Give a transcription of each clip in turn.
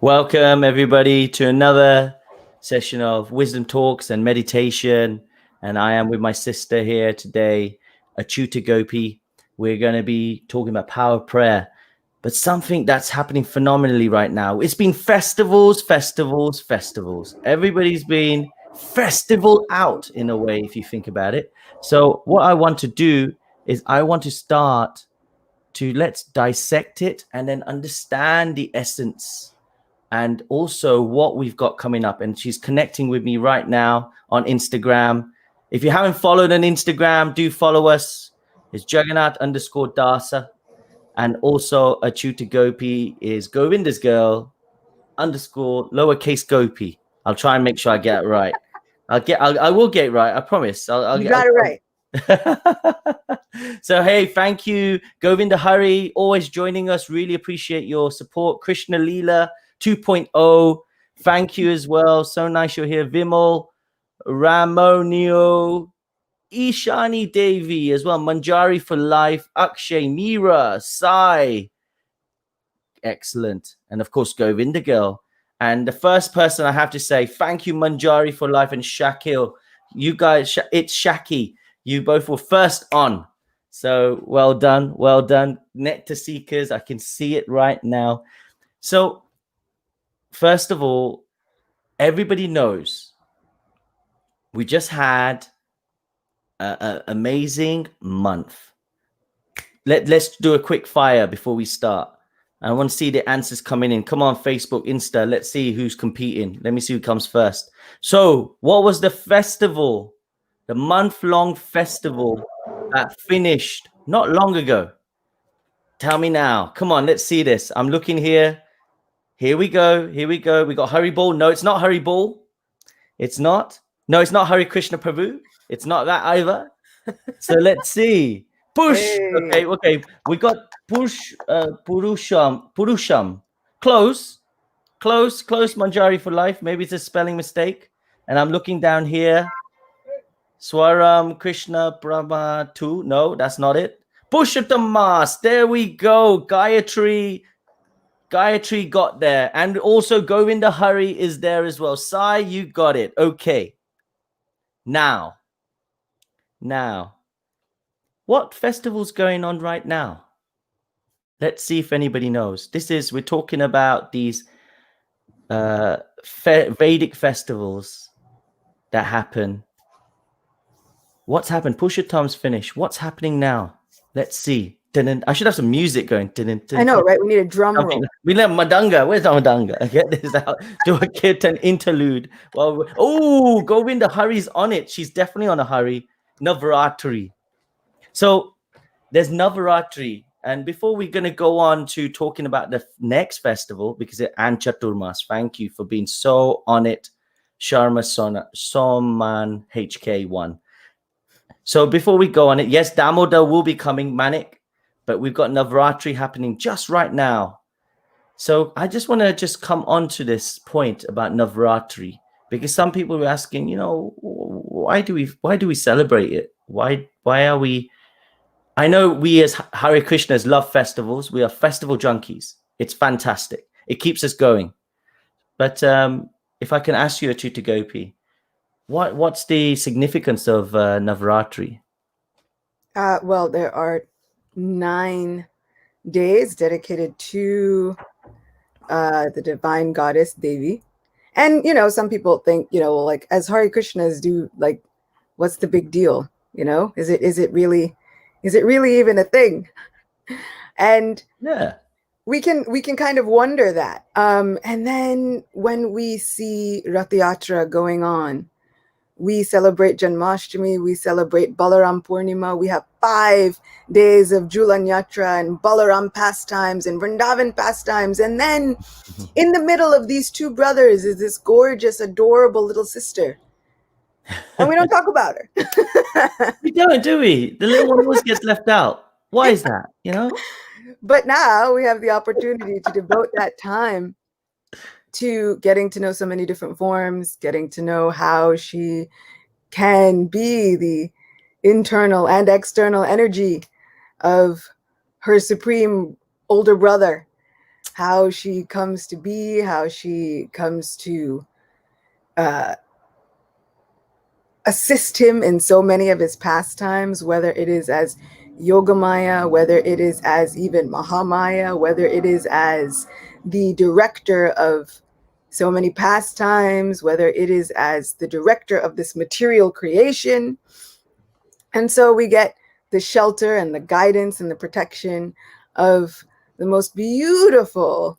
Welcome, everybody, to another session of wisdom talks and meditation. And I am with my sister here today, Acyuta Gopi. We're going to be talking about power of prayer, but something that's happening phenomenally right now. It's been festivals. Everybody's been festival out in a way, if you think about it. So, what I want to do is I want to start to let's dissect it and then understand the essence and also what we've got coming up. And she's connecting with me right now on Instagram. If you haven't followed on Instagram, do follow us. It's Jagannatha_Dasa. And also Acyuta Gopi is Govinda's girl _lowercase Gopi. I'll try and make sure I get it right. I will get it right. I promise. You got it right. So, hey, thank you, Govinda Hari, always joining us. Really appreciate your support. Krishna Leela 2.0, thank you as well. So nice you're here. Vimal, Ramonio, Ishani Devi as well. Manjari for life. Akshay, Meera, Sai. Excellent. And of course, Govinda girl. And the first person I have to say, thank you, Manjari for life, and Shakil. You guys, it's Shaki. You both were first on. So well done. Well done. Nectar seekers. I can see it right now. So first of all, everybody knows we just had an amazing month. Let's do a quick fire before we start. I want to see the answers coming in. Come on, Facebook, Insta. Let's see who's competing. Let me see who comes first. So what was the festival, the month-long festival that finished not long ago? Tell me now. Come on, let's see this. I'm looking here. Here we go. We got Hari Bol. No, it's not Hari Bol. It's not. No, it's not Hari Krishna Prabhu. It's not that either. So let's see. Push. Hey. Okay. We got Purusham. Close. Manjari for life. Maybe it's a spelling mistake. And I'm looking down here. Swaram Krishna Brahma 2. No, that's not it. Pushatamas. There we go. Gayatri got there. And also Govinda Hari is there as well. Sai, you got it. Okay. Now, what festival's going on right now? Let's see if anybody knows. We're talking about these Vedic festivals that happen. What's happened? Pushottam's finished. What's happening now? Let's see. I should have some music going. I know, right? We need a drum roll. We let Madanga. Where's our Madanga? Get this out. Do a kirtan interlude. Well, oh, Govinda Hari's on it. She's definitely on a Hari. Navratri. So there's Navratri. And before we're going to go on to talking about the next festival, because and Chaturmas, thank you for being so on it. Sharma Soman HK1. So before we go on it, yes, Damodar will be coming, Manik, but we've got Navratri happening just right now. So I just want to come on to this point about Navratri, because some people were asking, why do we celebrate it? Why are we? I know we as Hare Krishnas love festivals. We are festival junkies. It's fantastic. It keeps us going. But if I can ask you, Acyuta Gopi, what's the significance of Navratri? Well, there are 9 days dedicated to the divine goddess Devi. And, some people think, like as Hare Krishnas do, like, what's the big deal? Is it really even a thing? And yeah, we can kind of wonder that. And then when we see Rath Yatra going on, we celebrate Janmashtami, we celebrate Balaram Purnima, we have 5 days of Julan Yatra and Balaram pastimes and Vrindavan pastimes. And then in the middle of these two brothers is this gorgeous, adorable little sister. And we don't talk about her. We don't, do we? The little one always gets left out. Why is that, But now we have the opportunity to devote that time to getting to know so many different forms, getting to know how she can be the internal and external energy of her supreme older brother. how she comes to be, how she comes to assist him in so many of his pastimes, whether it is as Yogamaya, whether it is as even Mahamaya, whether it is as the director of so many pastimes, whether it is as the director of this material creation. And so we get the shelter and the guidance and the protection of the most beautiful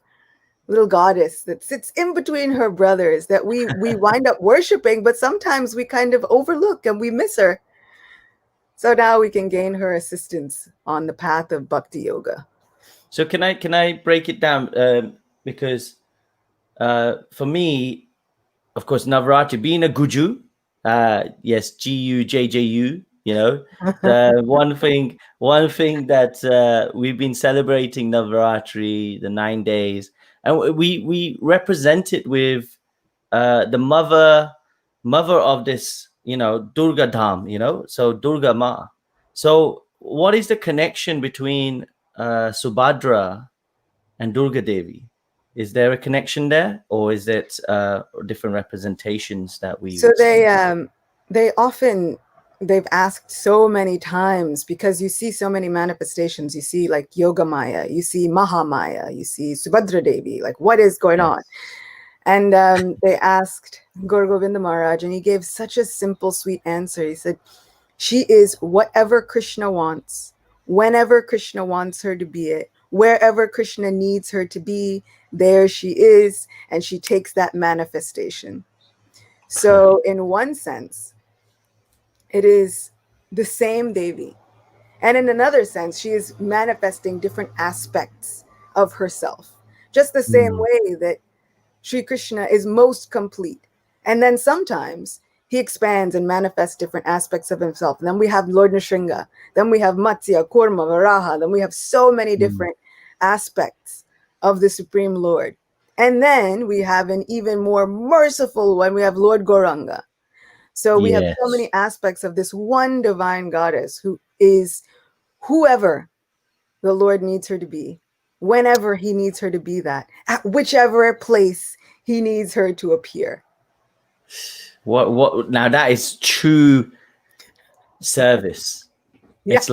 little goddess that sits in between her brothers that we wind up worshiping, but sometimes we kind of overlook and we miss her. So now we can gain her assistance on the path of bhakti yoga. So can I break it down? Because for me, of course, Navratri, being a Guju, yes, GUJJU, you know, the one thing that we've been celebrating Navratri, the 9 days, and we represent it with the mother of this, you know, Durga Dham, you know, so Durga Ma. So what is the connection between Subhadra and Durga Devi? Is there a connection there, or is it different representations that we? So they've asked so many times, because you see so many manifestations. You see like Yogamaya, you see Mahamaya, you see Subhadra Devi. Like, what is going on? And they asked Guru Govinda Maharaj, and he gave such a simple, sweet answer. He said, she is whatever Krishna wants, whenever Krishna wants her to be it, wherever Krishna needs her to be, there she is, and she takes that manifestation. So in one sense, it is the same Devi. And in another sense, she is manifesting different aspects of herself, just the same way that Sri Krishna is most complete. And then sometimes he expands and manifests different aspects of himself. And then we have Lord Nrsimha. Then we have Matsya, Kurma, Varaha. Then we have so many different aspects of the Supreme Lord. And then we have an even more merciful one. We have Lord Gauranga. So we have so many aspects of this one divine goddess who is whoever the Lord needs her to be, whenever he needs her to be that, at whichever place he needs her to appear. What now, that is true service. Yeah. It's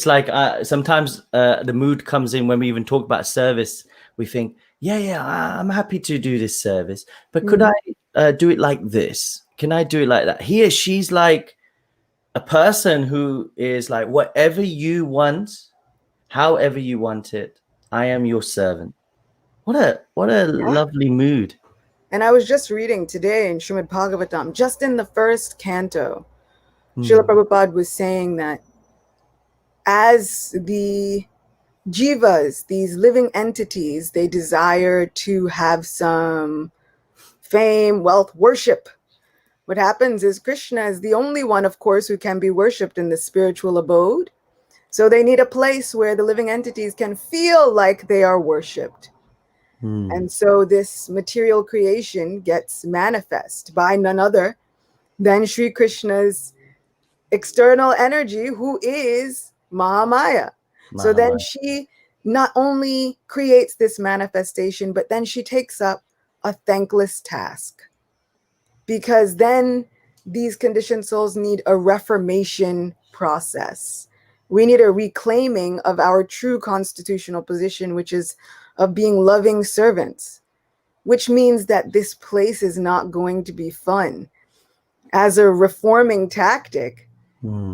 like sometimes the mood comes in when we even talk about service. We think, I'm happy to do this service, but could I do it like this? Can I do it like that? Here, she's like a person who is like, whatever you want, however you want it, I am your servant. What a lovely mood. And I was just reading today in Srimad Bhagavatam, just in the first canto, Srila Prabhupada was saying that as the jivas, these living entities, they desire to have some fame, wealth, worship. What happens is Krishna is the only one, of course, who can be worshipped in the spiritual abode. So they need a place where the living entities can feel like they are worshipped. And so this material creation gets manifest by none other than Sri Krishna's external energy, who is Mahamaya. So then she not only creates this manifestation, but then she takes up a thankless task. Because then these conditioned souls need a reformation process. We need a reclaiming of our true constitutional position, which is of being loving servants, which means that this place is not going to be fun. As a reforming tactic,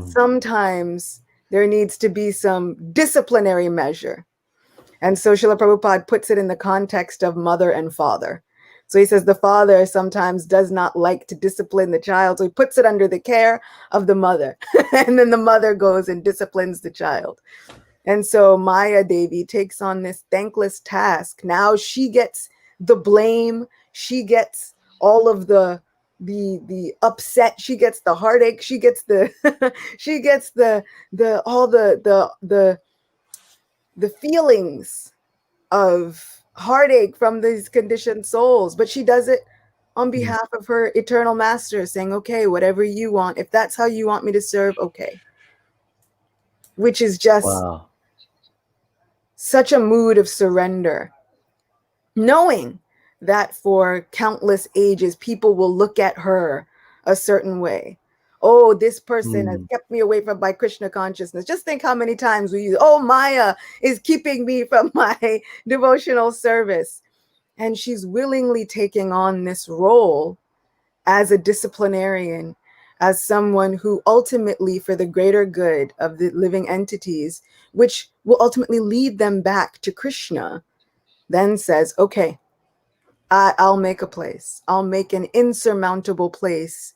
sometimes there needs to be some disciplinary measure. And so Srila Prabhupada puts it in the context of mother and father. So he says the father sometimes does not like to discipline the child, so he puts it under the care of the mother. And then the mother goes and disciplines the child. And so Maya Devi takes on this thankless task. Now she gets the blame. She gets all of the upset. She gets the heartache. She gets the she gets the feelings of heartache from these conditioned souls. But she does it on behalf of her eternal master, saying, okay, whatever you want, if that's how you want me to serve, okay. Which is just such a mood of surrender. knowing that for countless ages, people will look at her a certain way. Oh, this person has kept me away from my Krishna consciousness. Just think how many times we use, oh, Maya is keeping me from my devotional service. And she's willingly taking on this role as a disciplinarian, as someone who ultimately, for the greater good of the living entities, which will ultimately lead them back to Krishna, then says, okay, I'll make a place. I'll make an insurmountable place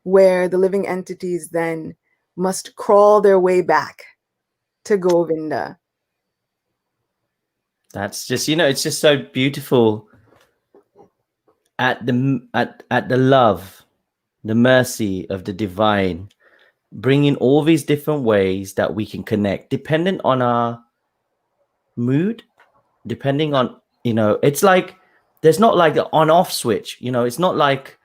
where the living entities then must crawl their way back to Govinda. That's just, it's just so beautiful at the love, the mercy of the divine, bringing all these different ways that we can connect, dependent on our mood, depending on, it's like there's not like the on-off switch. It's not like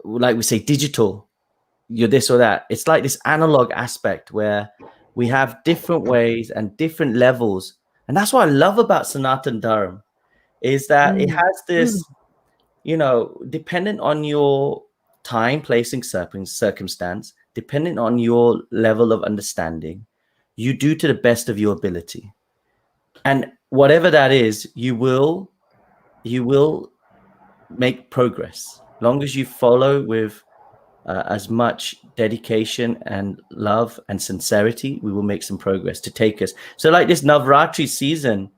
we say digital, you're this or that. It's like this analog aspect where we have different ways and different levels. And that's what I love about Sanatan Dharma, is that it has this, dependent on your time, place, and circumstance, depending on your level of understanding, you do to the best of your ability. And whatever that is, you will make progress. Long as you follow with as much dedication and love and sincerity, we will make some progress to take us. So like this Navratri season,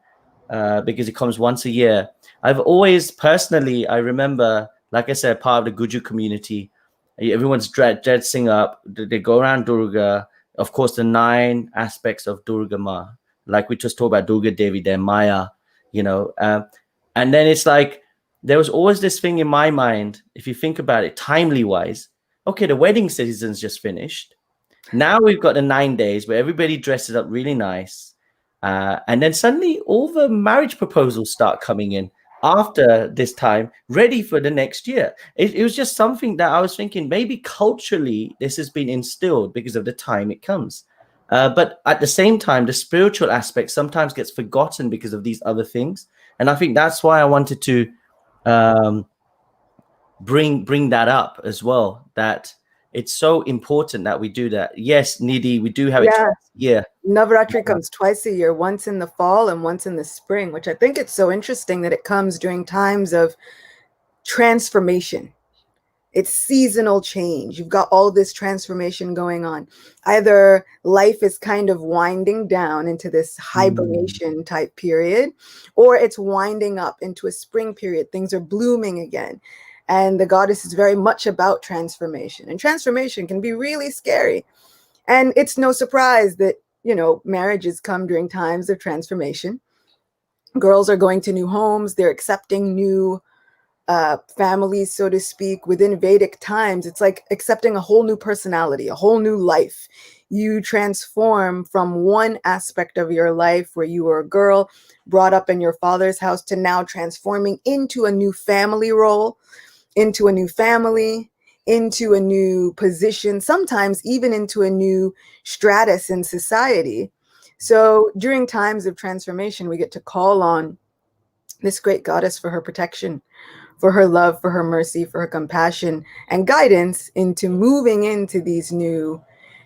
because it comes once a year, I've always personally, I remember, like I said, part of the Guju community, everyone's dressing up, they go around Durga, of course, the 9 aspects of Durga Ma, like we just talked about Durga Devi, then Maya, and then it's like, there was always this thing in my mind, if you think about it, timely wise, okay, the wedding season's just finished. Now we've got the 9 days where everybody dresses up really nice. And then suddenly all the marriage proposals start coming in after this time, ready for the next year. It was just something that I was thinking, maybe culturally this has been instilled because of the time it comes. But at the same time, the spiritual aspect sometimes gets forgotten because of these other things. And I think that's why I wanted to bring that up as well, that it's so important that we do that. Yes, Nidhi, we do have it twice a year. Navratri comes twice a year, once in the fall and once in the spring, which I think it's so interesting that it comes during times of transformation. It's seasonal change. You've got all this transformation going on. Either life is kind of winding down into this hibernation type period, or it's winding up into a spring period. Things are blooming again. And the goddess is very much about transformation. And transformation can be really scary. And it's no surprise that, marriages come during times of transformation. Girls are going to new homes. They're accepting new families, so to speak. Within Vedic times, it's like accepting a whole new personality, a whole new life. You transform from one aspect of your life where you were a girl brought up in your father's house to now transforming into a new family role, into a new family, into a new position, sometimes even into a new stratus in society. So during times of transformation, we get to call on this great goddess for her protection, for her love, for her mercy, for her compassion and guidance into moving into these new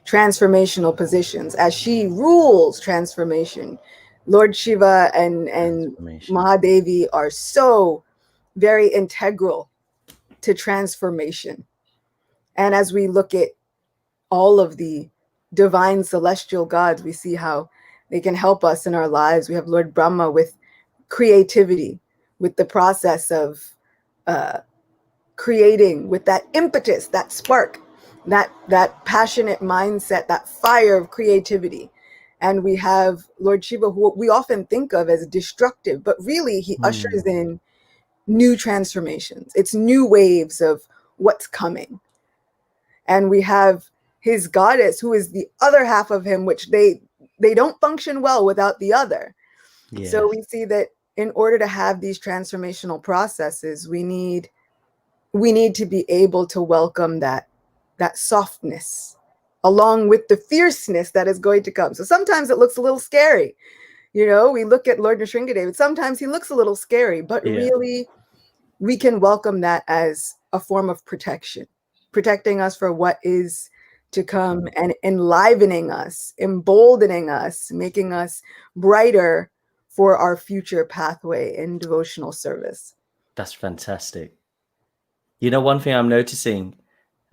transformational positions as she rules transformation. Lord Shiva and Mahadevi are so very integral to transformation. And as we look at all of the divine celestial gods, we see how they can help us in our lives. We have Lord Brahma with creativity, with the process of creating, with that impetus, that spark, that passionate mindset, that fire of creativity. And we have Lord Shiva, who we often think of as destructive, but really he ushers in new transformations. It's new waves of what's coming. And we have his goddess, who is the other half of him, which they don't function well without the other. Yes. So we see that in order to have these transformational processes, we need to be able to welcome that softness along with the fierceness that is going to come. So sometimes it looks a little scary. You know, we look at Lord Nrsingadev. Sometimes he looks a little scary, but Yeah. really we can welcome that as a form of protection, protecting us for what is to come and enlivening us, emboldening us, making us brighter for our future pathway in devotional service. That's fantastic. You know, one thing I'm noticing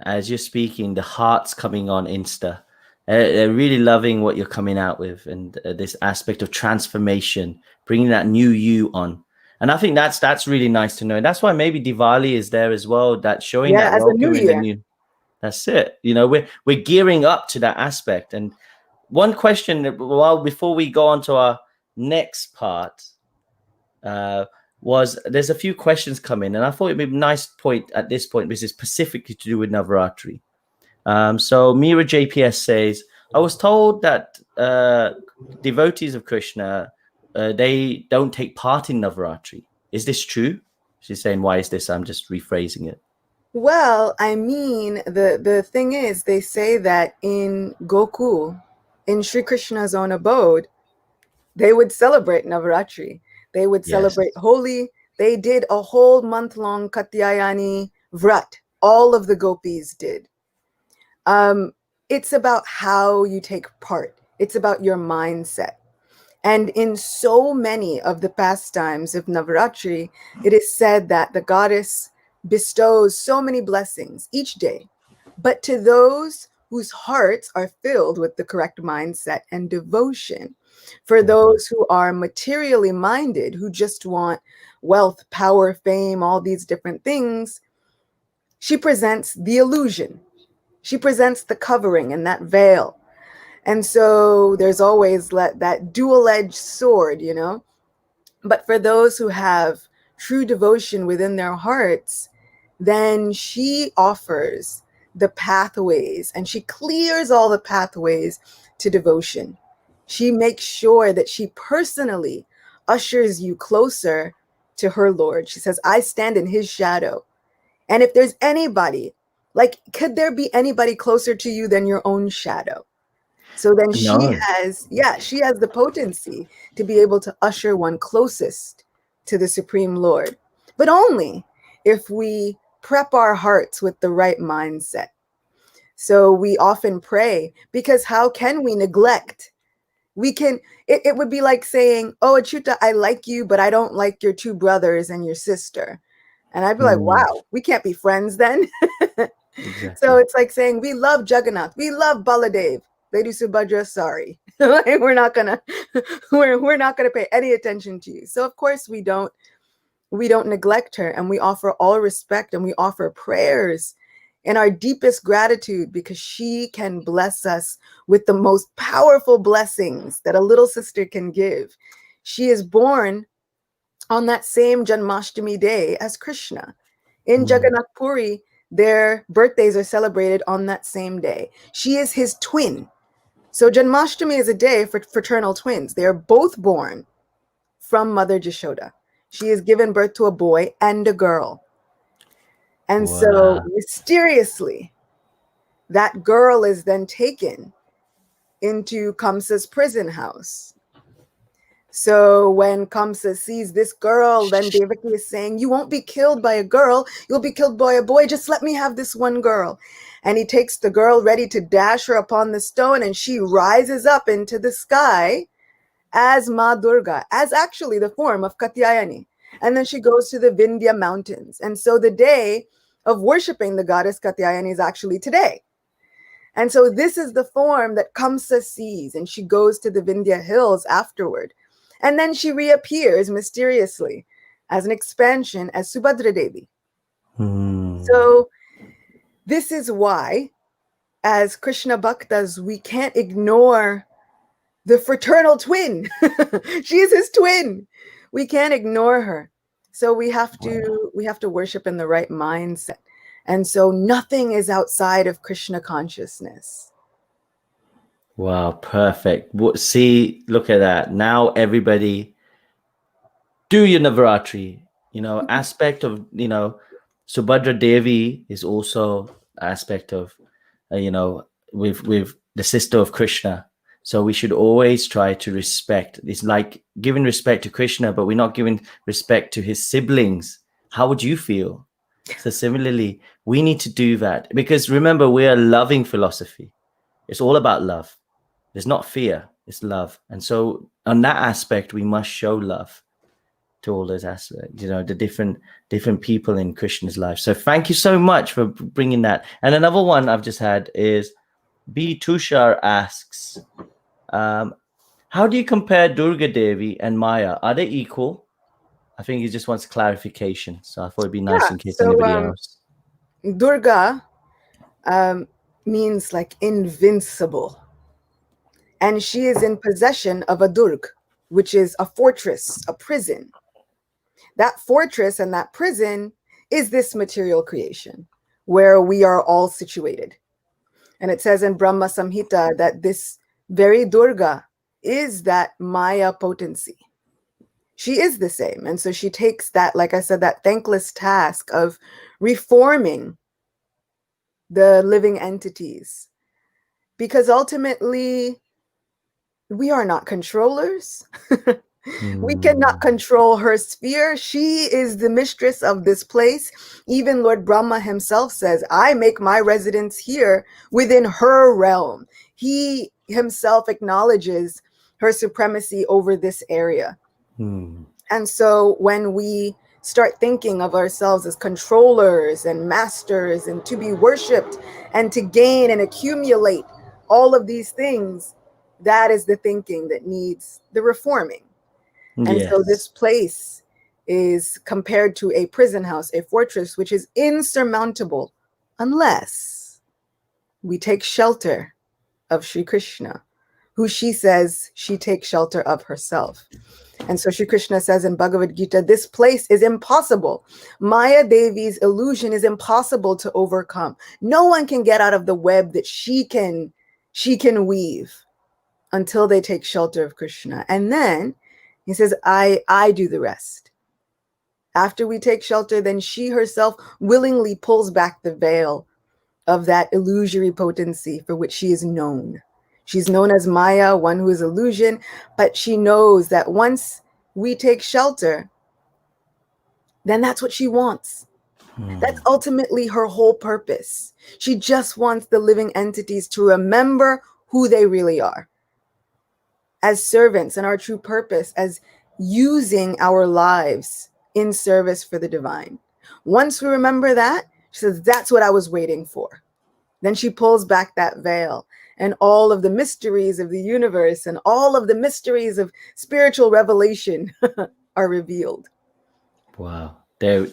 as you're speaking, the heart's coming on Insta. They're really loving what you're coming out with, and this aspect of transformation, bringing that new you on. And I think that's really nice to know. And that's why maybe Diwali is there as well. That showing Yeah, that as a new welcoming the year. new. That's it. You know, we're gearing up to that aspect. And one question, before we go on to our next part, was there's a few questions coming, and I thought it'd be a nice point at this point, because it's specifically to do with Navratri. So Mira JPS says, I was told that devotees of Krishna, they don't take part in Navratri. Is this true? She's saying, why is this? I'm just rephrasing it. Well, I mean, the thing is, they say that in Gokul, in Sri Krishna's own abode, they would celebrate Navaratri. They would celebrate Holi. They did a whole month-long Katyayani Vrat. All of the gopis did. It's about how you take part. It's about your mindset. And in so many of the pastimes of Navaratri, it is said that the goddess bestows so many blessings each day. But to those whose hearts are filled with the correct mindset and devotion, for those who are materially minded, who just want wealth, power, fame, all these different things, she presents the illusion. She presents the covering and that veil. And so there's always that dual-edged sword, you know. But for those who have true devotion within their hearts, then she offers the pathways, and she clears all the pathways to devotion. She makes sure that she personally ushers you closer to her Lord. She says, I stand in his shadow. And if there's anybody, like, could there be anybody closer to you than your own shadow? So then she has the potency to be able to usher one closest to the Supreme Lord, but only if we prep our hearts with the right mindset. So we often pray, because how can we neglect? It would be like saying, oh, Acyuta, I like you, but I don't like your two brothers and your sister. And I'd be like, wow, we can't be friends then. Exactly. So it's like saying, we love Jagannatha, we love Baladev. Lady Subhadra, sorry, we're not gonna pay any attention to you. So of course we don't neglect her, and we offer all respect, and we offer prayers and our deepest gratitude, because she can bless us with the most powerful blessings that a little sister can give. She is born on that same Janmashtami day as Krishna. In Jagannath Puri, their birthdays are celebrated on that same day. She is his twin. So Janmashtami is a day for fraternal twins. They are both born from Mother Jashoda. She is given birth to a boy and a girl. And so mysteriously, that girl is then taken into Kamsa's prison house. So when Kamsa sees this girl, then Devaki is saying, you won't be killed by a girl, you'll be killed by a boy, just let me have this one girl. And he takes the girl ready to dash her upon the stone, and she rises up into the sky as Ma Durga, as actually the form of Katyayani. And then she goes to the Vindhya mountains. And so the day of worshiping the goddess Katyayani is actually today. And so this is the form that Kamsa sees, and she goes to the Vindhya hills afterward. And then she reappears mysteriously as an expansion as Subhadra Devi. So this is why, as Krishna Bhaktas, we can't ignore the fraternal twin. She is his twin. We can't ignore her. So we have to worship in the right mindset. And so nothing is outside of Krishna consciousness. Wow, perfect. See, look at that. Now everybody do your Navratri. You know, aspect of, you know, Subhadra Devi is also aspect of, you know, with the sister of Krishna. So we should always try to respect. It's like giving respect to Krishna, but we're not giving respect to his siblings. How would you feel? So similarly, we need to do that, because remember, we're a loving philosophy. It's all about love. It's not fear, it's love. And so on that aspect, we must show love to all those aspects, the different people in Krishna's life. So thank you so much for bringing that. And another one I've just had is B. Tushar asks, how do you compare Durga Devi and Maya? Are they equal? I think he just wants clarification. So I thought it'd be nice in case anybody else. Durga means like invincible. And she is in possession of a Durg, which is a fortress, a prison. That fortress and that prison is this material creation where we are all situated. And it says in Brahma Samhita that this very Durga is that Maya potency. She is the same. And so she takes that, like I said, that thankless task of reforming the living entities. Because ultimately, we are not controllers. We cannot control her sphere. She is the mistress of this place. Even Lord Brahma himself says, I make my residence here within her realm. He himself acknowledges her supremacy over this area. And so when we start thinking of ourselves as controllers and masters and to be worshipped and to gain and accumulate all of these things, that is the thinking that needs the reforming. And so this place is compared to a prison house, a fortress, which is insurmountable unless we take shelter of Sri Krishna, who she says she takes shelter of herself. And so Sri Krishna says in Bhagavad Gita, this place is impossible. Maya Devi's illusion is impossible to overcome. No one can get out of the web that she can weave until they take shelter of Krishna. And then he says, I do the rest. After we take shelter, then she herself willingly pulls back the veil of that illusory potency for which she is known. She's known as Maya, one who is illusion, but she knows that once we take shelter, then that's what she wants. That's ultimately her whole purpose. She just wants the living entities to remember who they really are as servants, and our true purpose as using our lives in service for the divine. Once we remember that, she says, that's what I was waiting for. Then she pulls back that veil, and all of the mysteries of the universe and all of the mysteries of spiritual revelation are revealed. Wow. There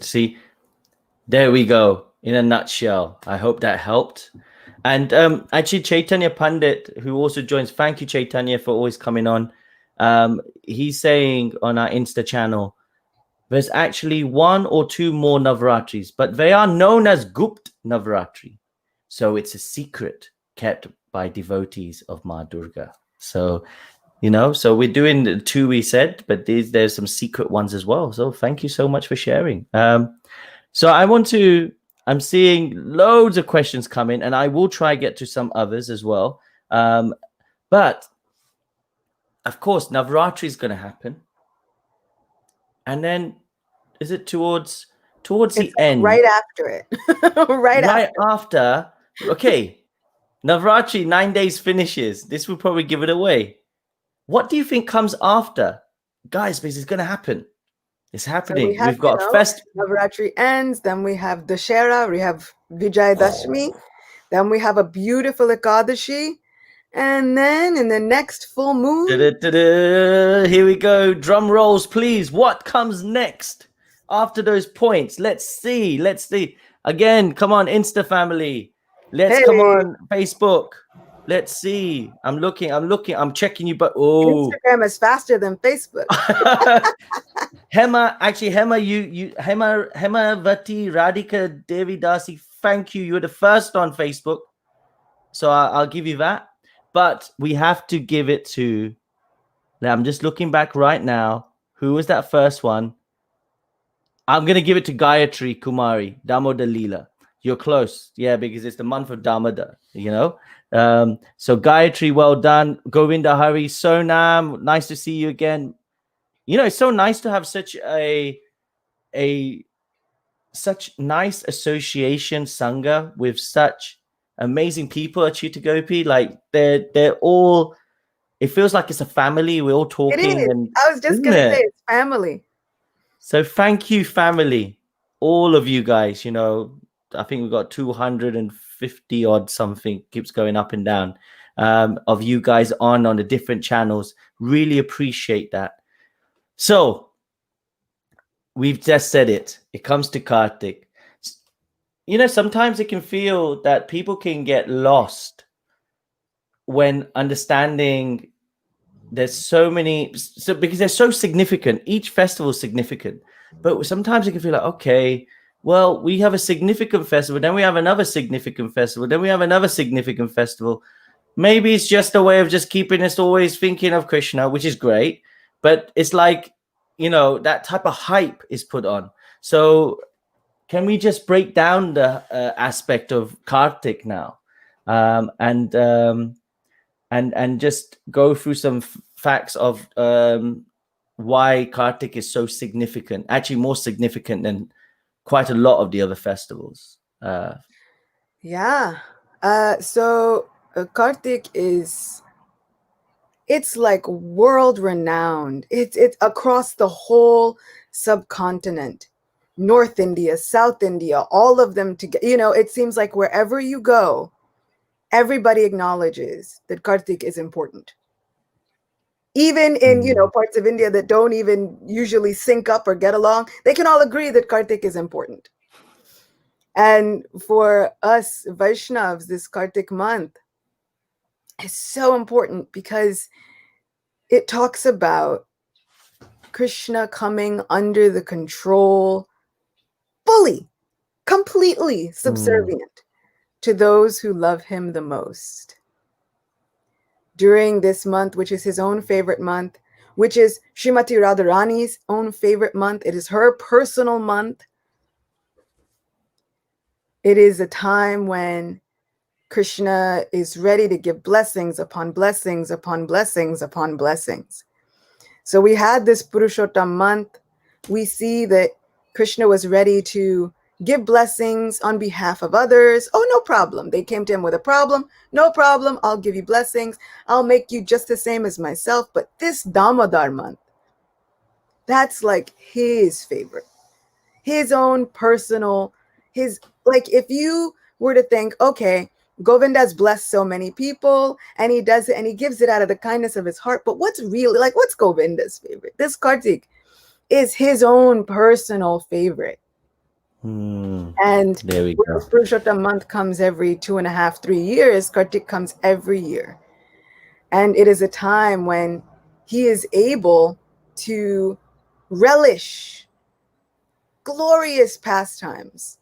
we go in a nutshell. I hope that helped. And actually, Chaitanya Pandit, who also joins, thank you, Chaitanya, for always coming on. He's saying on our Insta channel, there's actually 1 or 2 more Navratris, but they are known as Gupt Navratri. So it's a secret kept by devotees of Ma Durga. So, so we're doing the 2 we said, but there's some secret ones as well. So thank you so much for sharing. So I'm seeing loads of questions coming, and I will try to get to some others as well. But of course, Navratri is going to happen. And then is it towards the end? Right after it. right after. Okay. Navratri, 9 days finishes. This will probably give it away. What do you think comes after? Guys, this is going to happen. It's happening. So we've got Navratri ends, then we have Dashera, we have Vijayadashmi, then we have a beautiful Ekadashi, and then in the next full moon. Here we go. Drum rolls, please. What comes next after those points? Let's see. Again, come on, Insta family. Come on, Facebook. Let's see. I'm looking. I'm checking you, but Instagram is faster than Facebook. Hema, Hemavati Radhika Devi Dasi, thank you. You're the first on Facebook. So I'll give you that. But we have to give it to, I'm just looking back right now. Who was that first one? I'm going to give it to Gayatri Kumari, Damodar Leela. You're close. Yeah, because it's the month of Damodar, you know. So Gayatri, well done. Govinda Hari, Sonam, nice to see you again. You know, it's so nice to have such such nice association sangha with such amazing people at Acyuta Gopi. Like they're all, it feels like it's a family. We're all It talking, is. and I was just isn't gonna it? say it's family. So thank you, family, all of you guys. You know, I think we've got 250 odd something, keeps going up and down, of you guys on the different channels. Really appreciate that. So we've just said it. It comes to Kartik. You know, sometimes it can feel that people can get lost when understanding there's so many, so because they're so significant. Each festival is significant, but sometimes it can feel like, okay, well, we have a significant festival, then we have another significant festival, then we have another significant festival. Maybe it's just a way of just keeping us always thinking of Krishna, which is great, but it's like, you know, that type of hype is put on. So can we just break down the aspect of Kartik now, and just go through some facts of why Kartik is so significant, actually more significant than quite a lot of the other festivals. Yeah. So Kartik is, it's like world renowned. It's across the whole subcontinent. North India, South India, all of them together. You know, it seems like wherever you go, everybody acknowledges that Kartik is important. Even in, you know, parts of India that don't even usually sync up or get along, they can all agree that Kartik is important. And for us Vaishnavas, this Kartik month is so important because it talks about Krishna coming under the control, fully, completely subservient to those who love him the most. During this month, which is his own favorite month, which is Srimati Radharani's own favorite month, it is her personal month. It is a time when Krishna is ready to give blessings upon blessings upon blessings upon blessings. So we had this Purushottam month. We see that Krishna was ready to give blessings on behalf of others. Oh, no problem. They came to him with a problem. No problem. I'll give you blessings. I'll make you just the same as myself. But this Damodar month, that's like his favorite, his own personal, his, like if you were to think, okay, Govinda's blessed so many people and he does it and he gives it out of the kindness of his heart. But what's really, like, what's Govinda's favorite? This Kartik is his own personal favorite. And There we go. whereas Purushottam month comes every 2.5, 3 years, Kartik comes every year. And it is a time when he is able to relish glorious pastimes,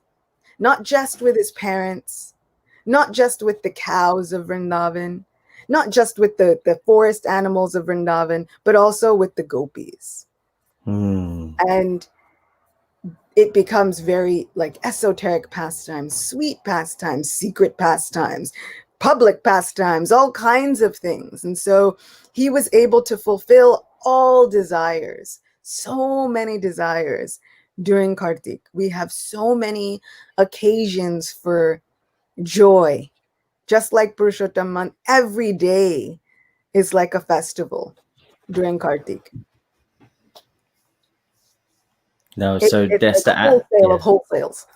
not just with his parents, not just with the cows of Vrindavan, not just with the forest animals of Vrindavan, but also with the gopis. And it becomes very like esoteric pastimes, sweet pastimes, secret pastimes, public pastimes, all kinds of things. And so he was able to fulfill all desires, so many desires during Kartik. We have so many occasions for joy. Just like Purushottam month, every day is like a festival during Kartik. No, so It's that's like the a wholesale of wholesales.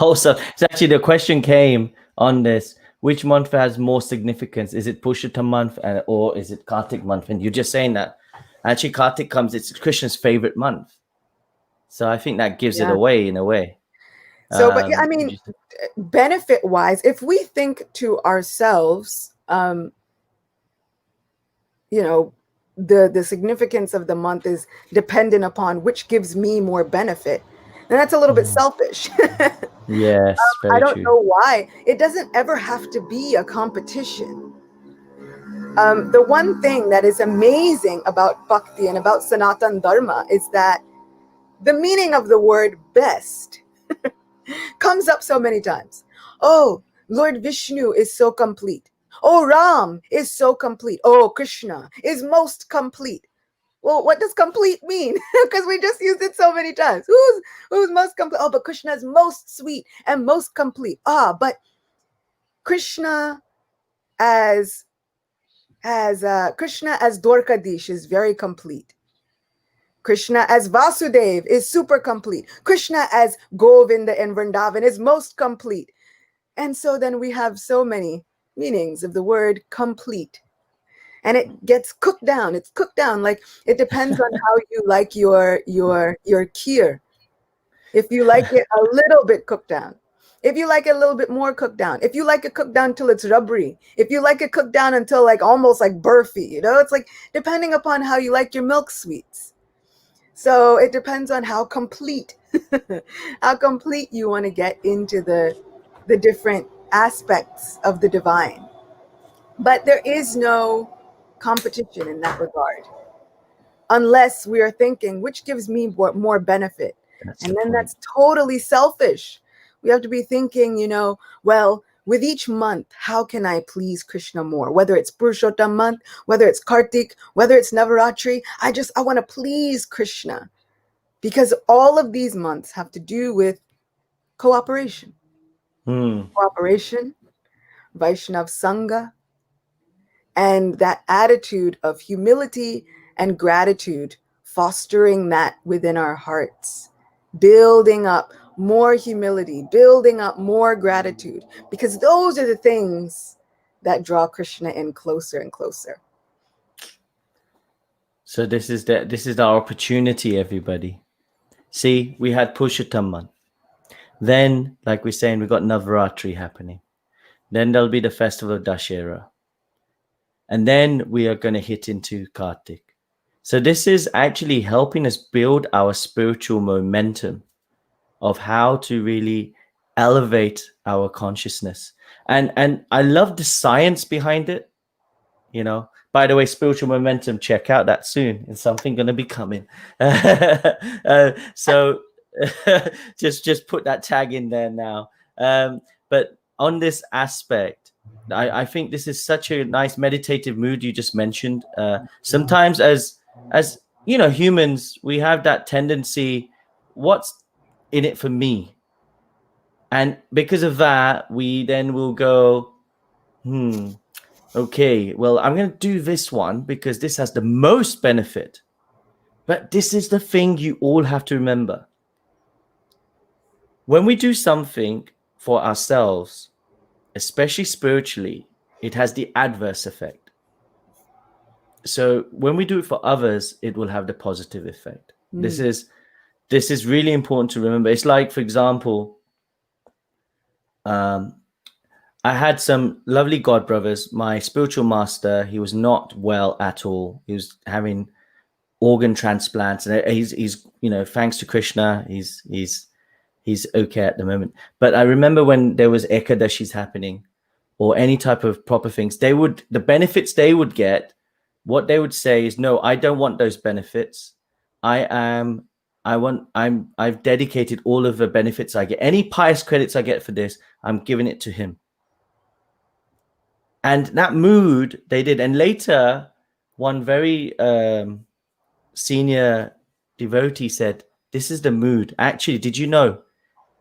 also. So actually, the question came on this: which month has more significance? Is it Purushottam month, or is it Kartik month? And you're just saying that actually Kartik comes; it's Krishna's favorite month. So I think that gives it away in a way. So, but yeah, I mean, benefit wise, if we think to ourselves, you know, the significance of the month is dependent upon which gives me more benefit, then that's a little bit selfish. Yes, very I don't true. know why. It doesn't ever have to be a competition. The one thing that is amazing about bhakti and about Sanatan Dharma is that the meaning of the word best comes up so many times. Oh, Lord Vishnu is so complete. Oh, Ram is so complete. Oh, Krishna is most complete. Well, what does complete mean? Because we just used it so many times. Who's most complete? Oh, but Krishna is most sweet and most complete. But Krishna as Krishna as Dwarkadish is very complete. Krishna as Vasudev is super complete. Krishna as Govinda and Vrindavan is most complete. And so then we have so many meanings of the word complete. And it gets cooked down. It's cooked down. Like, it depends on how you like your kheer. If you like it a little bit cooked down. If you like it a little bit more cooked down. If you like it cooked down till it's rubbery. If you like it cooked down until like almost like burfi, you know, it's like depending upon how you like your milk sweets. So it depends on how complete you want to get into the different aspects of the divine. But there is no competition in that regard, unless we are thinking which gives me more benefit. That's totally selfish. We have to be thinking, you know, well, with each month, how can I please Krishna more? Whether it's Purushottam month, whether it's Kartik, whether it's Navratri, I want to please Krishna, because all of these months have to do with cooperation. Cooperation, Vaishnav Sangha, and that attitude of humility and gratitude, fostering that within our hearts, building up more humility, building up more gratitude, because those are the things that draw Krishna in closer and closer. So this is our opportunity, everybody. See, we had Purushottam month. Then, like we're saying, we got Navratri happening. Then there'll be the festival of Dashera. And then we are going to hit into Kartik. So this is actually helping us build our spiritual momentum of how to really elevate our consciousness. And I love the science behind it. You know, by the way, spiritual momentum, check out that soon. It's something going to be coming. So just put that tag in there now. But on this aspect, I think this is such a nice meditative mood you just mentioned. Sometimes as you know, humans, we have that tendency, what's in it for me? And because of that, we then will go, okay, well, I'm going to do this one because this has the most benefit. But this is the thing you all have to remember. When we do something for ourselves, especially spiritually, it has the adverse effect. So when we do it for others, it will have the positive effect. This is really important to remember. It's like, for example, I had some lovely god brothers. My spiritual master, he was not well at all. He was having organ transplants, and he's you know, thanks to Krishna, he's okay at the moment. But I remember when there was Ekadashis happening or any type of proper things, the benefits they would get, what they would say is, no, I don't want those benefits. I've dedicated all of the benefits I get, any pious credits I get for this, I'm giving it to him. And that mood they did. And later, one very senior devotee said, this is the mood. Actually, did you know?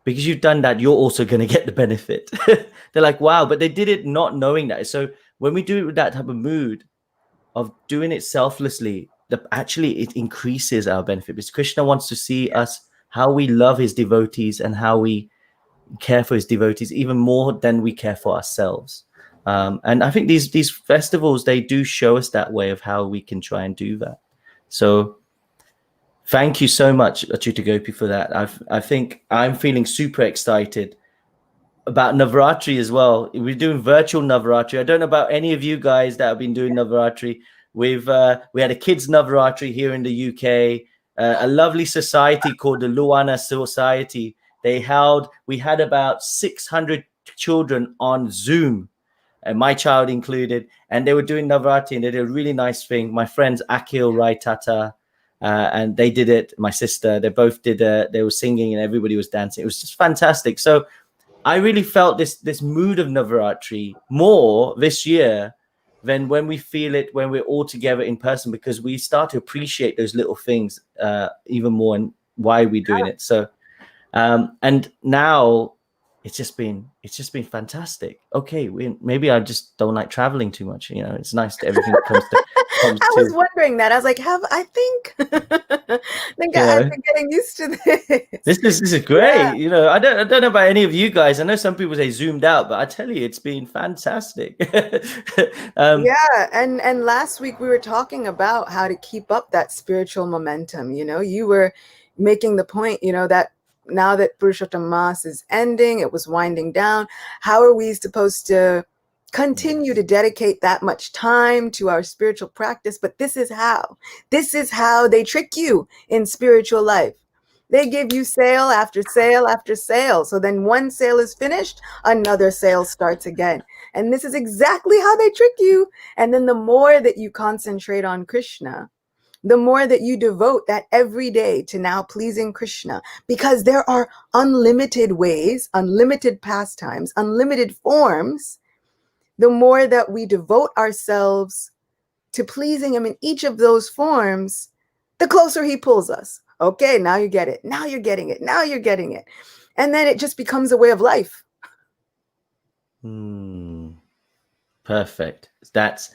Because you've done that, you're also going to get the benefit. They're like, wow, but they did it not knowing that. So when we do it with that type of mood of doing it selflessly, actually it increases our benefit, because Krishna wants to see us, how we love his devotees and how we care for his devotees even more than we care for ourselves. And I think these festivals, they do show us that way of how we can try and do that. So thank you so much, Acyuta Gopi, for that. I think I'm feeling super excited about Navratri as well. We're doing virtual Navratri. I don't know about any of you guys that have been doing Navratri. We had a kids Navratri here in the UK, a lovely society called the Luana Society. We had about 600 children on Zoom, and my child included, and they were doing Navratri, and they did a really nice thing. My friends Akhil, Rai Tata, and they did it. My sister, they both did it. They were singing and everybody was dancing. It was just fantastic. So I really felt this mood of Navratri more this year than when we feel it when we're all together in person, because we start to appreciate those little things even more, and why we're doing it. So and now it's just been fantastic. Okay, maybe I just don't like traveling too much. You know, it's nice that everything comes I was wondering that. I was like, I think I've been getting used to this. This is great. Yeah. You know, I don't know about any of you guys. I know some people say zoomed out, but I tell you, it's been fantastic. Yeah, and last week we were talking about how to keep up that spiritual momentum. You know, you were making the point, you know, that now that Purushottam Mass is ending, it was winding down. How are we supposed to continue to dedicate that much time to our spiritual practice? But this is how they trick you in spiritual life. They give you sale after sale after sale. So then one sale is finished, another sale starts again. And this is exactly how they trick you. And then the more that you concentrate on Krishna, the more that you devote that every day to now pleasing Krishna, because there are unlimited ways, unlimited pastimes, unlimited forms. The more that we devote ourselves to pleasing him in each of those forms, the closer he pulls us. Okay, now you get it. Now you're getting it. Now you're getting it. And then it just becomes a way of life. Perfect. That's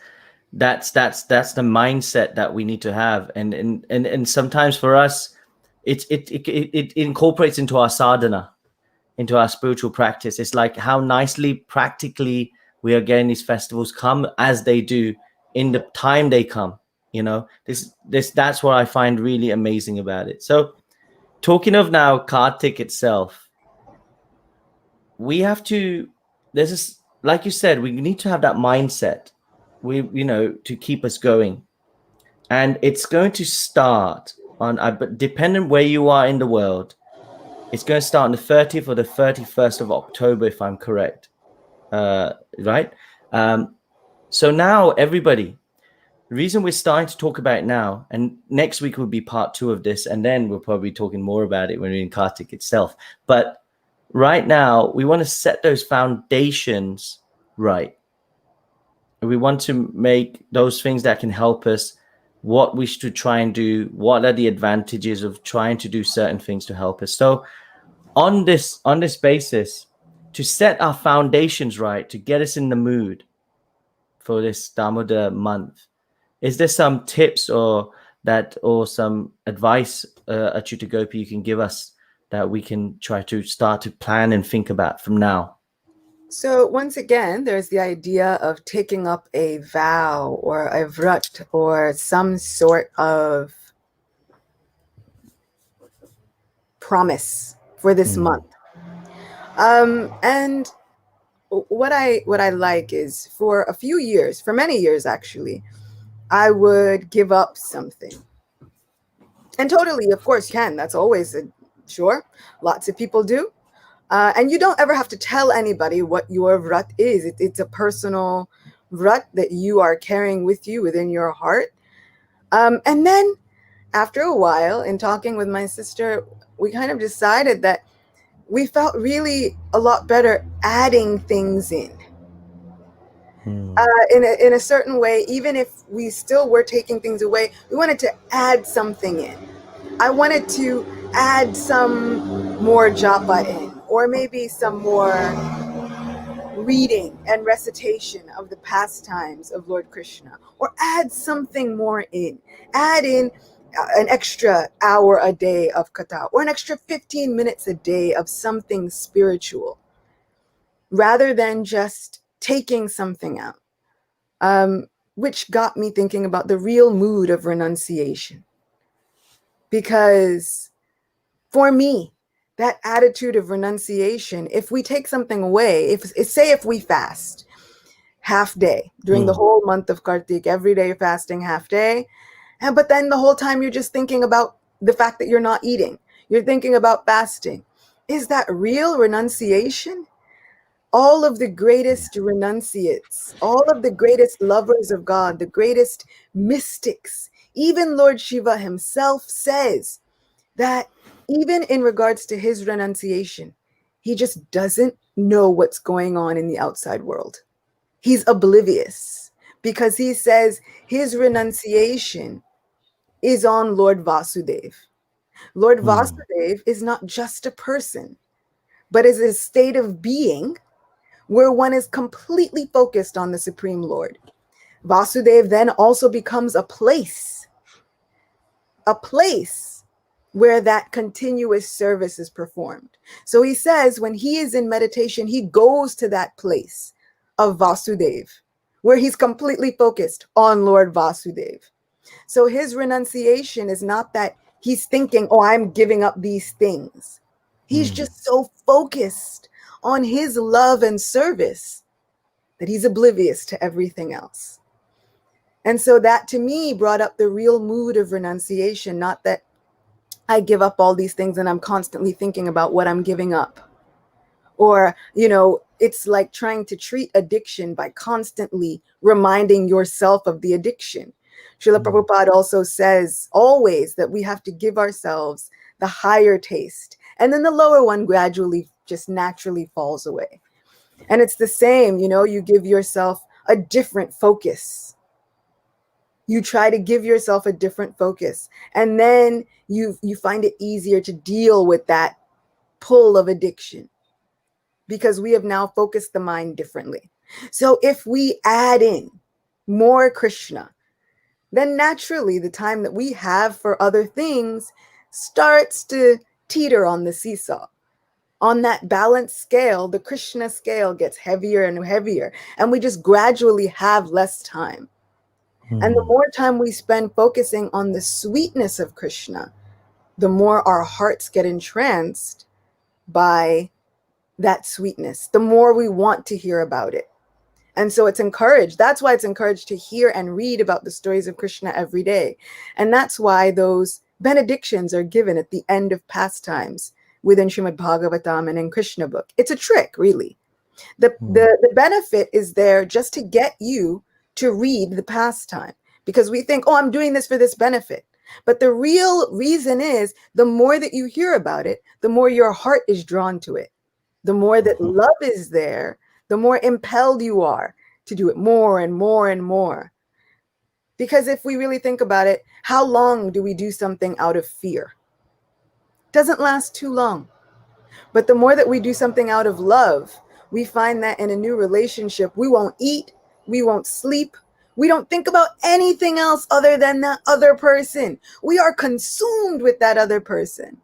the mindset that we need to have. And sometimes for us, it incorporates into our sadhana, into our spiritual practice. It's like how nicely, practically we are getting these festivals come as they do in the time they come. You know, that's what I find really amazing about it. So talking of now Kartik itself, we have to, there's this, like you said, we need to have that mindset, to keep us going. And it's going to start on, but depending where you are in the world, it's going to start on the 30th or the 31st of October, if I'm correct. Right? So now everybody, the reason we're starting to talk about it now, and next week will be part 2 of this, and then we'll probably be talking more about it when we're in Kartik itself. But right now, we want to set those foundations right. And we want to make those things that can help us, what we should try and do, what are the advantages of trying to do certain things to help us. So on this basis, to set our foundations right, to get us in the mood for this Damodar month, is there some tips or some advice, Acyuta Gopi, you can give us that we can try to start to plan and think about from now? So once again, there's the idea of taking up a vow or a vrat or some sort of promise for this month. And what I like is, for a few years, for many years actually, I would give up something. And totally, of course, you can. That's always sure. Lots of people do. And you don't ever have to tell anybody what your vrat is. It's a personal vrat that you are carrying with you within your heart. And then after a while, in talking with my sister, we kind of decided that we felt really a lot better adding things in. In a certain way, even if we still were taking things away, we wanted to add something in. I wanted to add some more japa in, or maybe some more reading and recitation of the pastimes of Lord Krishna, or add something more in. Add in an extra hour a day of katha, or an extra 15 minutes a day of something spiritual, rather than just taking something out. Which got me thinking about the real mood of renunciation. Because for me, that attitude of renunciation, if we take something away, if we fast half day during the whole month of Kartik, every day fasting half day, but then the whole time you're just thinking about the fact that you're not eating, you're thinking about fasting. Is that real renunciation? All of the greatest renunciates, all of the greatest lovers of God, the greatest mystics, Even Lord Shiva himself says that even in regards to his renunciation, he just doesn't know what's going on in the outside world. He's oblivious because he says his renunciation is on Lord Vasudeva. Lord Vasudeva is not just a person, but is a state of being where one is completely focused on the Supreme Lord. Vasudeva then also becomes a place where that continuous service is performed. So he says when he is in meditation, he goes to that place of Vasudeva, where he's completely focused on Lord Vasudeva. So his renunciation is not that he's thinking, oh, I'm giving up these things. He's just so focused on his love and service that he's oblivious to everything else. And so that to me brought up the real mood of renunciation, not that I give up all these things and I'm constantly thinking about what I'm giving up. Or, you know, it's like trying to treat addiction by constantly reminding yourself of the addiction. Srila Prabhupada also says always that we have to give ourselves the higher taste, and then the lower one gradually just naturally falls away. And it's the same, you know, you give yourself a different focus. You try to give yourself a different focus, and then you find it easier to deal with that pull of addiction because we have now focused the mind differently. So if we add in more Krishna, then naturally the time that we have for other things starts to teeter on the seesaw. On that balance scale, the Krishna scale gets heavier and heavier, and we just gradually have less time. And the more time we spend focusing on the sweetness of Krishna, the more our hearts get entranced by that sweetness, the more we want to hear about it. And so it's encouraged. That's why it's encouraged to hear and read about the stories of Krishna every day. And that's why those benedictions are given at the end of pastimes within Srimad Bhagavatam and in Krishna book. It's a trick, really. The benefit is there just to get you to read the pastime, because we think, oh, I'm doing this for this benefit. But the real reason is the more that you hear about it, the more your heart is drawn to it. The more that love is there, the more impelled you are to do it more and more and more. Because if we really think about it, how long do we do something out of fear? It doesn't last too long. But the more that we do something out of love, we find that in a new relationship, we won't eat, we won't sleep, we don't think about anything else other than that other person. We are consumed with that other person.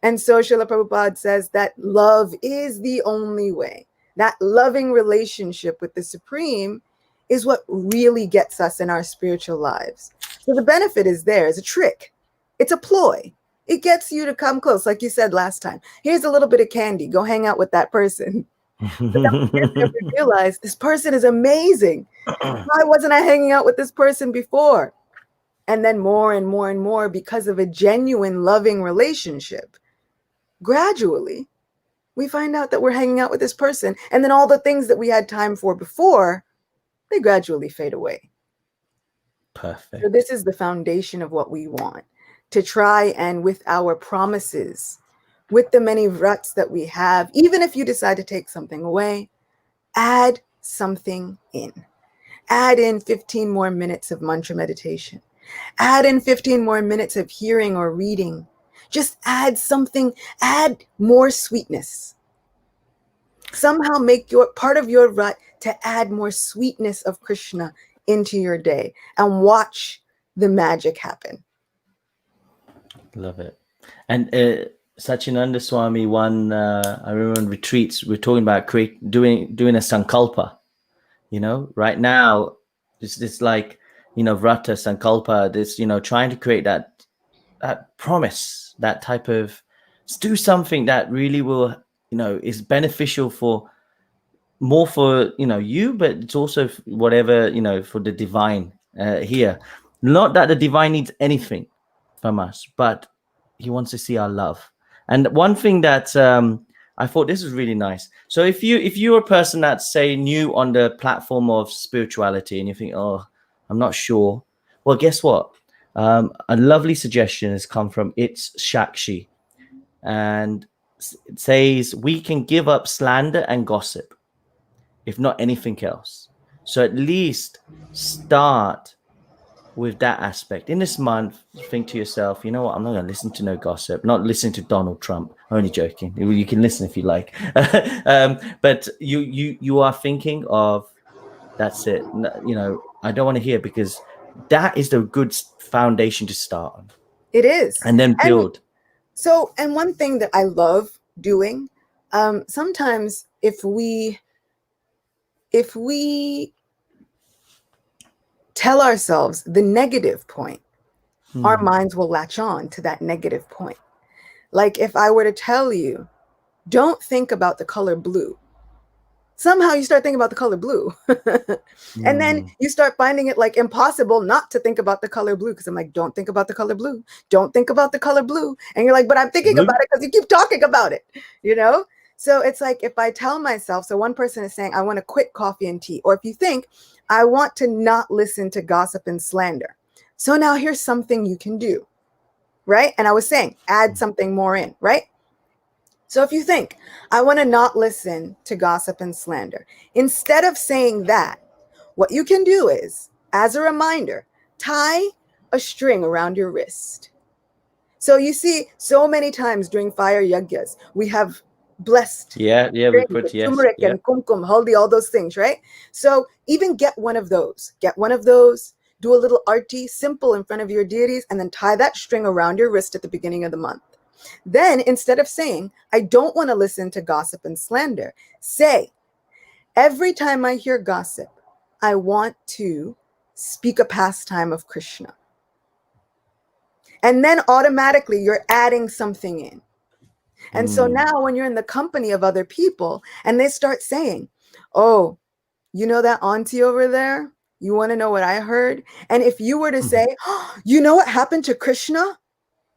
And so Srila Prabhupada says that love is the only way. That loving relationship with the Supreme is what really gets us in our spiritual lives. So the benefit is there. It's a trick. It's a ploy. It gets you to come close. Like you said last time, here's a little bit of candy. Go hang out with that person. But then you realize this person is amazing. Why wasn't I hanging out with this person before? And then more and more and more, because of a genuine loving relationship, gradually we find out that we're hanging out with this person. And then all the things that we had time for before, they gradually fade away. Perfect. So this is the foundation of what we want, to try and with our promises, with the many vrats that we have, even if you decide to take something away, add something in. Add in 15 more minutes of mantra meditation. Add in 15 more minutes of hearing or reading. Just add something, add more sweetness. Somehow make your part of your vrat to add more sweetness of Krishna into your day and watch the magic happen. Love it. And Sachinanda Swami, I remember in retreats, we're talking about doing a sankalpa. You know, right now, it's like, you know, vrata, sankalpa, this, you know, trying to create that promise, that type of, do something that really will, you know, is beneficial for more for, you know, you, but it's also whatever, you know, for the divine here. Not that the divine needs anything from us, but he wants to see our love. And one thing that I thought this is really nice. So if you're a person that's, say, new on the platform of spirituality and you think, oh, I'm not sure. Well, guess what? A lovely suggestion has come from It's Shakshi, and it says we can give up slander and gossip, if not anything else. So at least start with that aspect. In this month, think to yourself, you know what, I'm not going to listen to no gossip, not listen to Donald Trump. Only joking. You can listen if you like. But you are thinking of, that's it. You know, I don't want to hear, because that is the good foundation to start on. It is. And then build. And one thing that I love doing, sometimes if we tell ourselves the negative point, our minds will latch on to that negative point. Like if I were to tell you, don't think about the color blue, somehow you start thinking about the color blue. And then you start finding it like impossible not to think about the color blue, because I'm like, don't think about the color blue. Don't think about the color blue. And you're like, but I'm thinking about it because you keep talking about it, you know? So it's like if I tell myself, so one person is saying, I want to quit coffee and tea. Or if you think, I want to not listen to gossip and slander. So now here's something you can do, right? And I was saying, add something more in, right? So if you think, I want to not listen to gossip and slander, instead of saying that, what you can do is, as a reminder, tie a string around your wrist. So you see, so many times during fire yajnas, we have blessed we put turmeric and kumkum, haldi, all those things, right? So even get one of those, do a little arti, simple, in front of your deities, and then tie that string around your wrist at the beginning of the month. Then instead of saying, I don't want to listen to gossip and slander, say, every time I hear gossip, I want to speak a pastime of Krishna. And then automatically you're adding something in. And so now when you're in the company of other people and they start saying, oh, you know that auntie over there? You want to know what I heard? And if you were to say, oh, you know what happened to Krishna?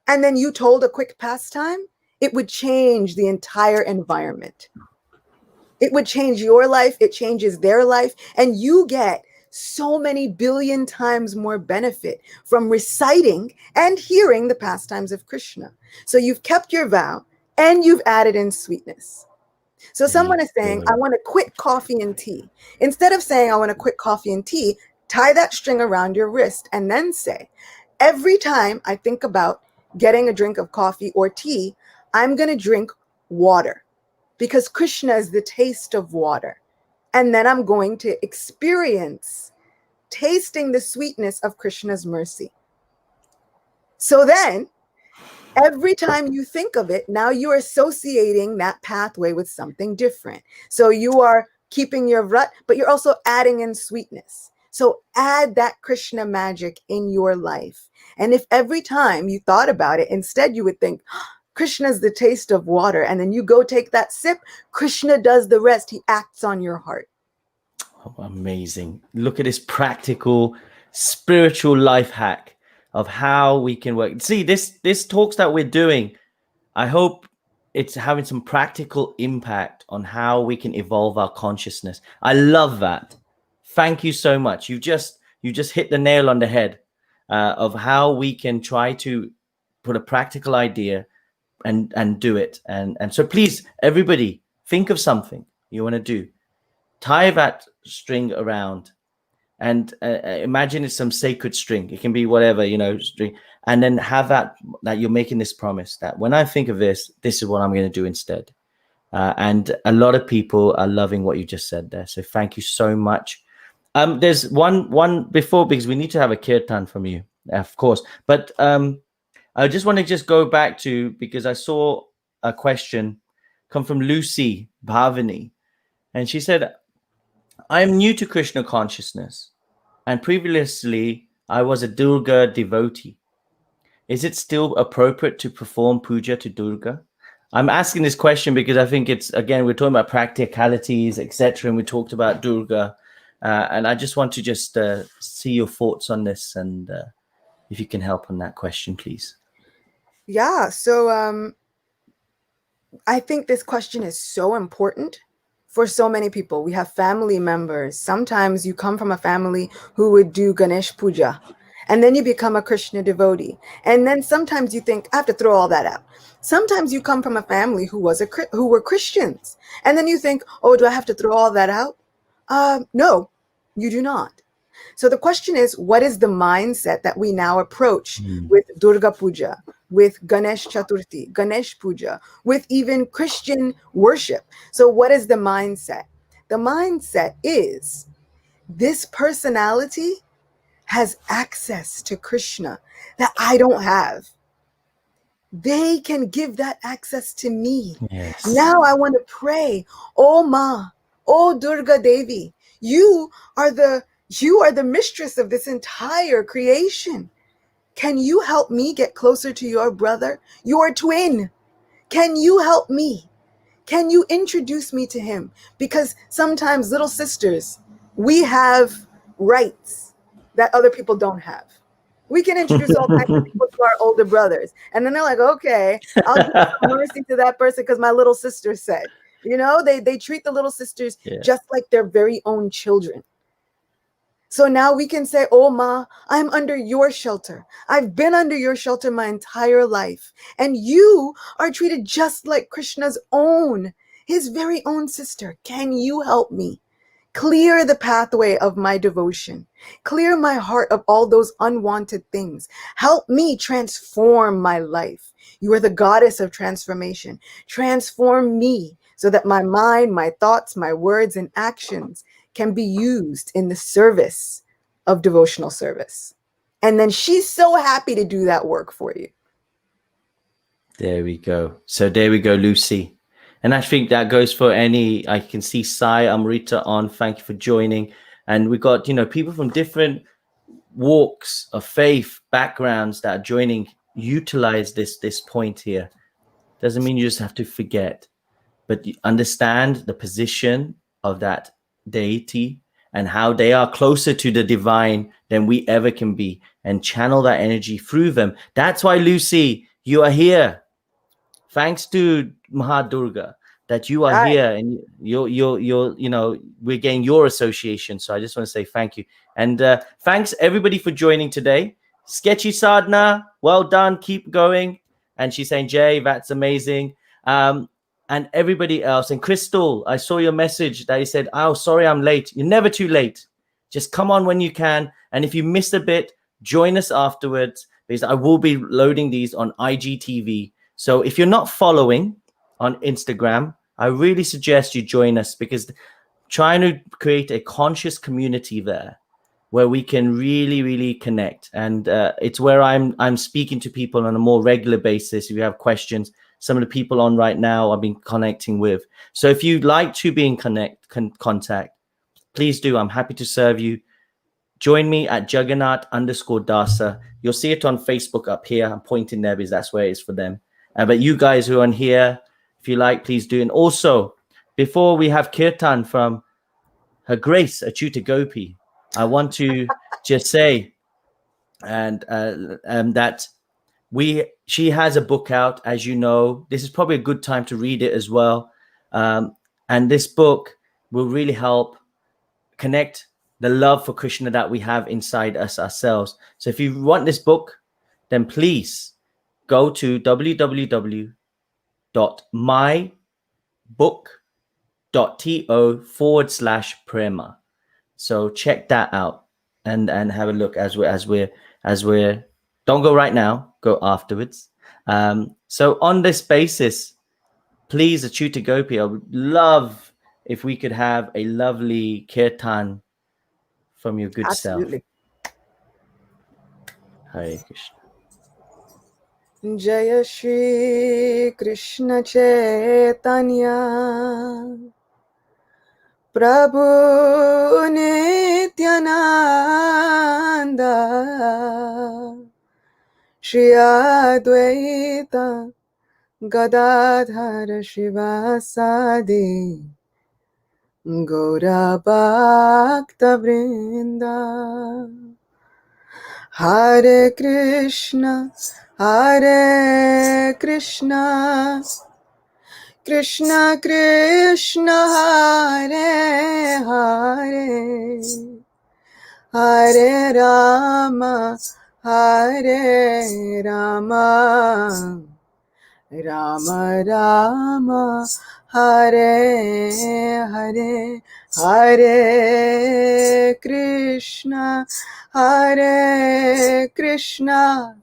And then you told a quick pastime, it would change the entire environment. It would change your life. It changes their life. And you get so many billion times more benefit from reciting and hearing the pastimes of Krishna. So you've kept your vow and you've added in sweetness. So someone is saying, I want to quit coffee and tea. Instead of saying, I want to quit coffee and tea, tie that string around your wrist and then say, every time I think about getting a drink of coffee or tea, I'm going to drink water, because Krishna is the taste of water. And then I'm going to experience tasting the sweetness of Krishna's mercy. So then every time you think of it, now you're associating that pathway with something different. So you are keeping your vrat, but you're also adding in sweetness. So add that Krishna magic in your life. And if every time you thought about it, instead you would think, oh, Krishna's the taste of water, and then you go take that sip, Krishna does the rest. He acts on your heart. Oh, amazing. Look at this practical spiritual life hack of how we can work. See, this talks that we're doing, I hope it's having some practical impact on how we can evolve our consciousness. I love that. Thank you so much. You just hit the nail on the head of how we can try to put a practical idea and do it. And so please, everybody, think of something you want to do. Tie that string around, and imagine it's some sacred string. It can be whatever, string. And then have that you're making this promise that when I think of this is what I'm going to do instead. And a lot of people are loving what you just said there. So thank you so much. There's one before, because we need to have a kirtan from you, of course. But I just want to go back to, because I saw a question come from Lucy Bhavani. And she said, I am new to Krishna consciousness, and previously I was a Durga devotee. Is it still appropriate to perform puja to Durga? I'm asking this question because I think it's, again, we're talking about practicalities, etc., and we talked about Durga, and I just want to see your thoughts on this, and if you can help on that question, please. Yeah, so I think this question is so important for so many people. We have family members. Sometimes you come from a family who would do Ganesh Puja, And then you become a Krishna devotee. And then sometimes you think, I have to throw all that out. Sometimes you come from a family who were Christians. And then you think, oh, do I have to throw all that out? No, you do not. So the question is, what is the mindset that we now approach with Durga Puja, with Ganesh Chaturthi, Ganesh Puja, with even Christian worship? So what is the mindset? The mindset is this personality has access to Krishna that I don't have. They can give that access to me. Yes. Now I want to pray, oh Ma, oh Durga Devi, you are the mistress of this entire creation. Can you help me get closer to your brother, your twin? Can you help me? Can you introduce me to him? Because sometimes, little sisters, we have rights that other people don't have. We can introduce all kinds of people to our older brothers. And then they're like, okay, I'll give some mercy to that person because my little sister said. You know, they treat the little sisters just like their very own children. So now we can say, oh, Ma, I'm under your shelter. I've been under your shelter my entire life. And you are treated just like Krishna's own, his very own sister. Can you help me? Clear the pathway of my devotion. Clear my heart of all those unwanted things. Help me transform my life. You are the goddess of transformation. Transform me so that my mind, my thoughts, my words, and actions can be used in the service of devotional service. And then she's so happy to do that work for you. There we go. So there we go, Lucy. And I think that goes for any, I can see Sai, Amrita on, thank you for joining. And we got, people from different walks of faith, backgrounds that are joining, utilize this point here. Doesn't mean you just have to forget, but you understand the position of that deity and how they are closer to the divine than we ever can be, and channel that energy through them. That's why, Lucy, you are here. Thanks to Mahadurga that you are here, and we're getting your association. So I just want to say thank you. And thanks everybody for joining today. Sketchy Sadhana, well done. Keep going. And she's saying, Jay, that's amazing. And everybody else. And Crystal, I saw your message that you said, oh, sorry, I'm late. You're never too late. Just come on when you can. And if you missed a bit, join us afterwards, because I will be loading these on IGTV. So if you're not following on Instagram, I really suggest you join us, because trying to create a conscious community there where we can really, really connect. And it's where I'm speaking to people on a more regular basis. If you have questions, some of the people on right now I've been connecting with. So if you'd like to be in contact, please do. I'm happy to serve you. Join me at Jagannath_Dasa. You'll see it on Facebook up here. I'm pointing there because that's where it is for them. But you guys who are on here, if you like, please do. And also, before we have Kirtan from Her Grace Acyuta Gopi, I want to just say that she has a book out, as you know. This is probably a good time to read it as well. And this book will really help connect the love for Krishna that we have inside us ourselves. So if you want this book, then please go to www.mybook.to/prema. So check that out and have a look as we're don't go right now, go afterwards. So on this basis, please, Acyuta Gopi, I would love if we could have a lovely kirtan from your good Absolutely. self. Hare Krishna. Jaya Shri Krishna Chaitanya Prabhu Nityananda Shri Advaita Gadadhara Shivasadi Gaura Bhakta Vrinda Hare Krishna Krishna Krishna Hare Hare Hare Rama, Hare Rama, Rama Rama, Hare Hare, Hare Krishna, Hare Krishna,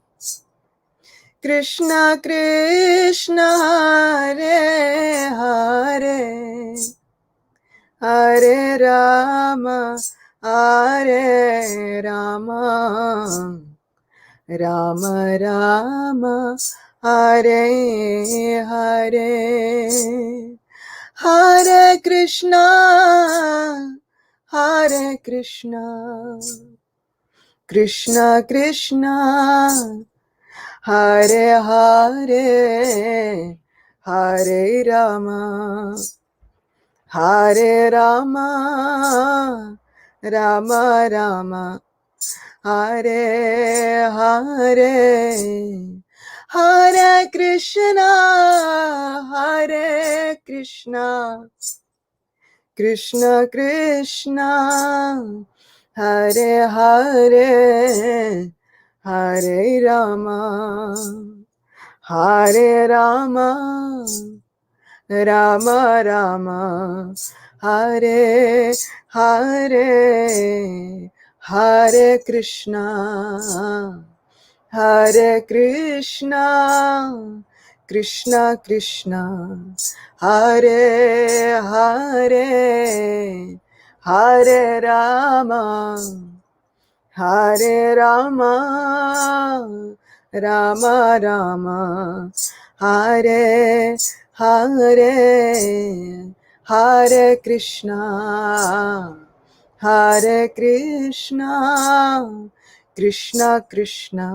Krishna Krishna, Hare Hare, Hare Rama, Hare Rama, Rama Rama, Hare Hare, Hare Krishna, Hare Krishna, Krishna Krishna, Hare Hare, Hare Rama, Hare Rama, Rama Rama, Hare Hare, Hare Krishna, Hare Krishna, Krishna Krishna, Hare Hare, Hare Rama, Hare Rama, Rama Rama, Hare Hare, Hare Krishna, Hare Krishna, Krishna Krishna, Hare Hare, Hare Rama, Hare Rama, Rama Rama, Hare Hare, Hare Krishna, Hare Krishna, Krishna Krishna,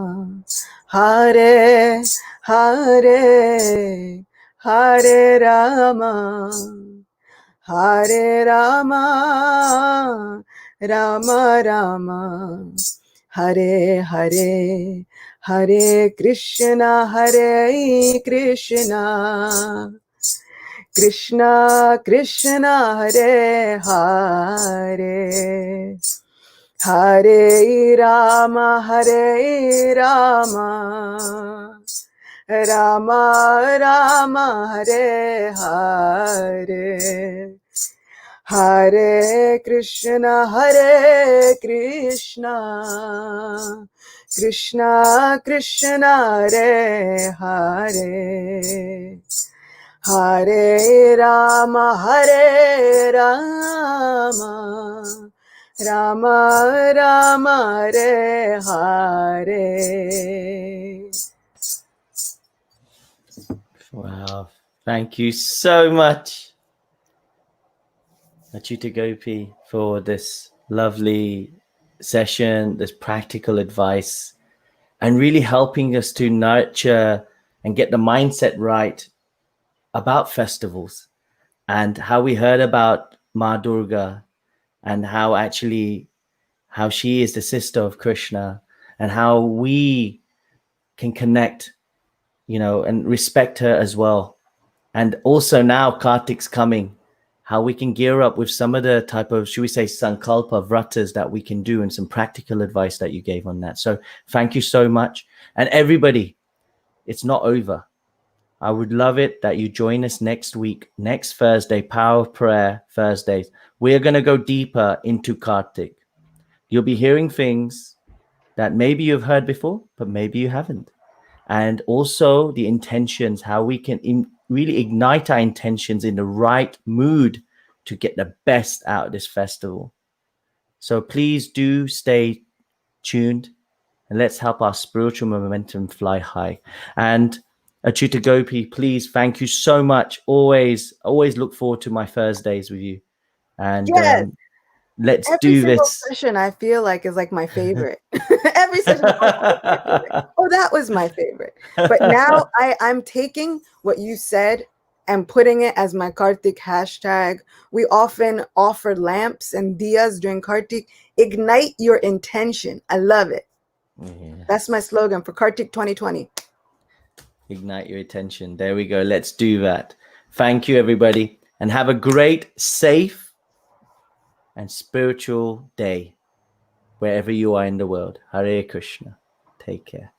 Hare Hare, Hare Rama, Hare Rama, Rama Rama, Hare Hare, Hare Krishna, Hare Krishna, Krishna Krishna, Hare Hare, Hare Rama, Hare Rama, Rama Rama, Hare Hare, Hare Krishna, Hare Krishna, Krishna Krishna, Hare Hare, Hare Rama, Hare Rama, Rama Rama, Hare Hare. Wow. Thank you so much, Acyuta Gopi, for this lovely session, this practical advice, and really helping us to nurture and get the mindset right about festivals and how we heard about Ma Durga and how she is the sister of Krishna and how we can connect, and respect her as well. And also now Kartik's coming, how we can gear up with some of the type of, should we say, sankalpa vratas that we can do and some practical advice that you gave on that. So thank you so much. And everybody, it's not over. I would love it that you join us next week, next Thursday, Power of Prayer Thursdays. We're going to go deeper into Kartik. You'll be hearing things that maybe you've heard before, but maybe you haven't. And also the intentions, how we can really ignite our intentions in the right mood to get the best out of this festival. So please do stay tuned and let's help our spiritual momentum fly high. And Acyuta Gopi, please, thank you so much. Always look forward to my Thursdays with you. And Yes. Let's Every do single this. session I feel like is like my favorite. Every session, oh, that was my favorite. But now I'm taking what you said and putting it as my Kartik hashtag. We often offer lamps and diyas during Kartik. Ignite your intention. I love it. Yeah. That's my slogan for Kartik 2020. Ignite your attention. There we go. Let's do that. Thank you, everybody. And have a great, safe, and spiritual day. wherever you are in the world. Hare Krishna. Take care.